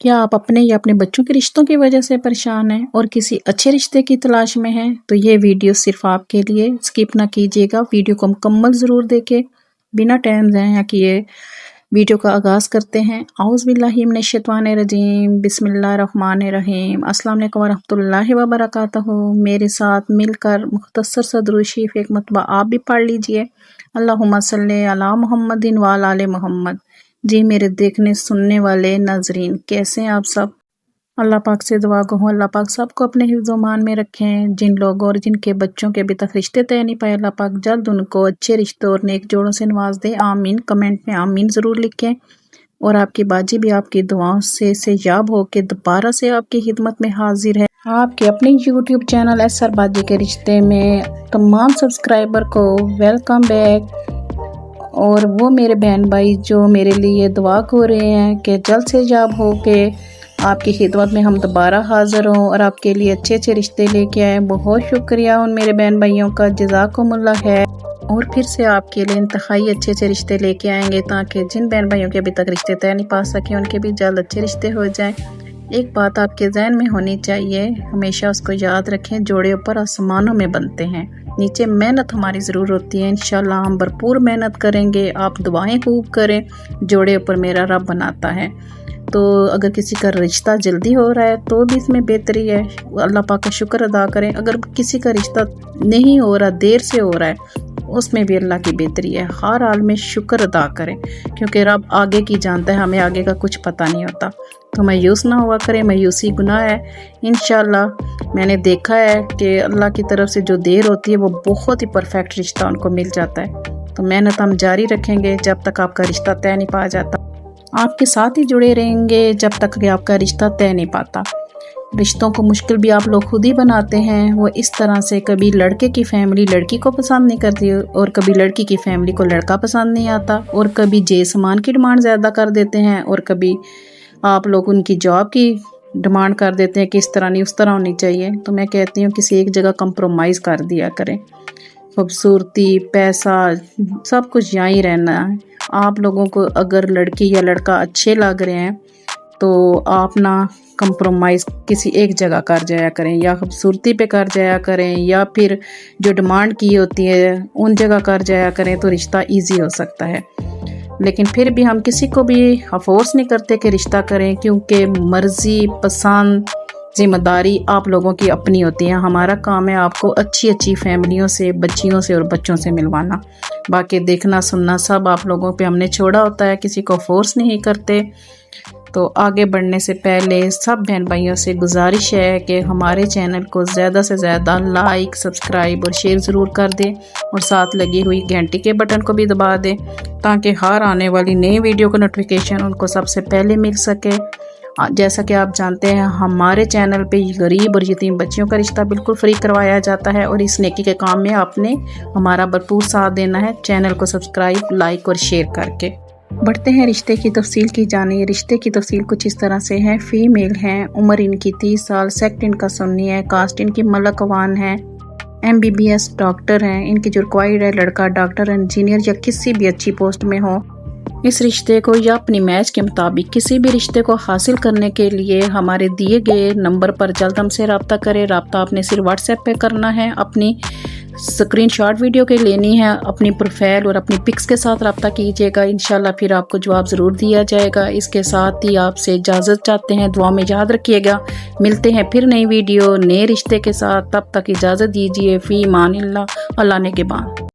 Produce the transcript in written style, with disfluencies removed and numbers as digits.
کیا آپ اپنے یا اپنے بچوں کے رشتوں کی وجہ سے پریشان ہیں اور کسی اچھے رشتے کی تلاش میں ہیں؟ تو یہ ویڈیو صرف آپ کے لیے، اسکپ نہ کیجیے گا، ویڈیو کو مکمل ضرور دیکھیں۔ بنا ٹائم ضائع کیے ویڈیو کا آغاز کرتے ہیں۔ اعوذ باللہ من الشیطان الرجیم، بسم اللہ الرحمن الرحیم۔ السلام علیکم ورحمۃ اللہ وبرکاتہ۔ میرے ساتھ مل کر مختصر سا درود شریف ایک مرتبہ آپ بھی پڑھ لیجئے۔ اللہم صلی علی محمد وعلی آل محمد۔ جی میرے دیکھنے سننے والے ناظرین، کیسے ہیں آپ سب؟ اللہ پاک سے دعا گو ہوں اللہ پاک سب کو اپنے حفظ و امان میں رکھیں۔ جن لوگوں اور جن کے بچوں کے ابھی تک رشتے طے نہیں پائے، اللہ پاک جلد ان کو اچھے رشتوں اور نیک جوڑوں سے نواز دے، آمین۔ کمنٹ میں آمین ضرور لکھیں۔ اور آپ کی باجی بھی آپ کی دعاؤں سے یاب ہو کے دوبارہ سے آپ کی خدمت میں حاضر ہے۔ آپ کے اپنے یوٹیوب چینل ایسر باجی کے رشتے میں تمام سبسکرائبر کو ویلکم بیک۔ اور وہ میرے بہن بھائی جو میرے لیے دعا کر رہے ہیں کہ جلد سے جاب ہو کے آپ کی خدمت میں ہم دوبارہ حاضر ہوں اور آپ کے لیے اچھے اچھے رشتے لے کے آئیں، بہت شکریہ ان میرے بہن بھائیوں کا، جزاکم اللہ خیر۔ اور پھر سے آپ کے لیے انتہائی اچھے اچھے رشتے لے کے آئیں گے، تاکہ جن بہن بھائیوں کے ابھی تک رشتے طے نہیں پا سکے ان کے بھی جلد اچھے رشتے ہو جائیں۔ ایک بات آپ کے ذہن میں ہونی چاہیے، ہمیشہ اس کو یاد رکھیں، جوڑے اوپر آسمانوں میں بنتے ہیں، نیچے محنت ہماری ضرور ہوتی ہے۔ انشاءاللہ ہم بھرپور محنت کریں گے، آپ دعائیں خوب کریں، جوڑے اوپر میرا رب بناتا ہے۔ تو اگر کسی کا رشتہ جلدی ہو رہا ہے تو بھی اس میں بہتری ہے، اللہ پاک کا شکر ادا کریں۔ اگر کسی کا رشتہ نہیں ہو رہا، دیر سے ہو رہا ہے، اس میں بھی اللہ کی بہتری ہے۔ ہر حال میں شکر ادا کریں، کیونکہ رب آگے کی جانتا ہے، ہمیں آگے کا کچھ پتہ نہیں ہوتا۔ تو مایوس نہ ہوا کریں، مایوسی گناہ ہے۔ انشاءاللہ میں نے دیکھا ہے کہ اللہ کی طرف سے جو دیر ہوتی ہے وہ بہت ہی پرفیکٹ رشتہ ان کو مل جاتا ہے۔ تو محنت ہم جاری رکھیں گے جب تک آپ کا رشتہ طے نہیں پا جاتا، آپ کے ساتھ ہی جڑے رہیں گے جب تک کہ آپ کا رشتہ طے نہیں پاتا۔ رشتوں کو مشکل بھی آپ لوگ خود ہی بناتے ہیں، وہ اس طرح سے کبھی لڑکے کی فیملی لڑکی کو پسند نہیں کرتی، اور کبھی لڑکی کی فیملی کو لڑکا پسند نہیں آتا، اور کبھی جے سامان کی ڈیمانڈ زیادہ کر دیتے ہیں، اور کبھی آپ لوگ ان کی جاب کی ڈیمانڈ کر دیتے ہیں کہ اس طرح نہیں اس طرح ہونی چاہیے۔ تو میں کہتی ہوں کسی ایک جگہ کمپرومائز کر دیا کریں۔ خوبصورتی، پیسہ، سب کچھ یہاں ہی رہنا ہے۔ آپ لوگوں کو اگر لڑکی یا لڑکا اچھے لگ رہے ہیں تو آپ نہ کمپرومائز کسی ایک جگہ کر جایا کریں، یا خوبصورتی پہ کر جایا کریں، یا پھر جو ڈیمانڈ کی ہوتی ہے ان جگہ کر جایا کریں، تو رشتہ ایزی ہو سکتا ہے۔ لیکن پھر بھی ہم کسی کو بھی فورس نہیں کرتے کہ رشتہ کریں، کیونکہ مرضی، پسند، ذمہ داری آپ لوگوں کی اپنی ہوتی ہے۔ ہمارا کام ہے آپ کو اچھی اچھی فیملیوں سے، بچیوں سے اور بچوں سے ملوانا، باقی دیکھنا سننا سب آپ لوگوں پہ ہم نے چھوڑا ہوتا ہے، کسی کو فورس نہیں کرتے۔ تو آگے بڑھنے سے پہلے سب بہن بھائیوں سے گزارش ہے کہ ہمارے چینل کو زیادہ سے زیادہ لائک، سبسکرائب اور شیئر ضرور کر دیں، اور ساتھ لگی ہوئی گھنٹی کے بٹن کو بھی دبا دیں، تاکہ ہر آنے والی نئی ویڈیو کا نوٹیفیکیشن ان کو سب سے پہلے مل سکے۔ جیسا کہ آپ جانتے ہیں ہمارے چینل پہ غریب اور یتیم بچیوں کا رشتہ بالکل فری کروایا جاتا ہے، اور اس نیکی کے کام میں آپ نے ہمارا بھرپور ساتھ دینا ہے، چینل کو سبسکرائب، لائک اور شیئر کر کے۔ بڑھتے ہیں رشتے کی تفصیل کی جانب۔ رشتے کی تفصیل کچھ اس طرح سے ہے۔ فیمیل ہیں، عمر ان کی 30 سال، سیکٹ ان کا سنی ہے، کاسٹ ان کی ملک وان ہے، MBBS ڈاکٹر ہیں۔ ان کی جو ریکوائرڈ ہے لڑکا ڈاکٹر، انجینئر یا کسی بھی اچھی پوسٹ میں ہو۔ اس رشتے کو یا اپنی میچ کے مطابق کسی بھی رشتے کو حاصل کرنے کے لیے ہمارے دیے گئے نمبر پر جلد ہم سے رابطہ کریں۔ رابطہ آپ نے صرف واٹس ایپ پہ کرنا ہے، اپنی اسکرین شاٹ ویڈیو کے لینی ہے، اپنی پروفائل اور اپنی پکس کے ساتھ رابطہ کیجیے گا، انشاءاللہ پھر آپ کو جواب ضرور دیا جائے گا۔ اس کے ساتھ ہی آپ سے اجازت چاہتے ہیں، دعا میں یاد رکھیے گا۔ ملتے ہیں پھر نئی ویڈیو نئے رشتے کے ساتھ، تب تک اجازت دیجیے، فی امان اللہ، اللہ نے کے بان۔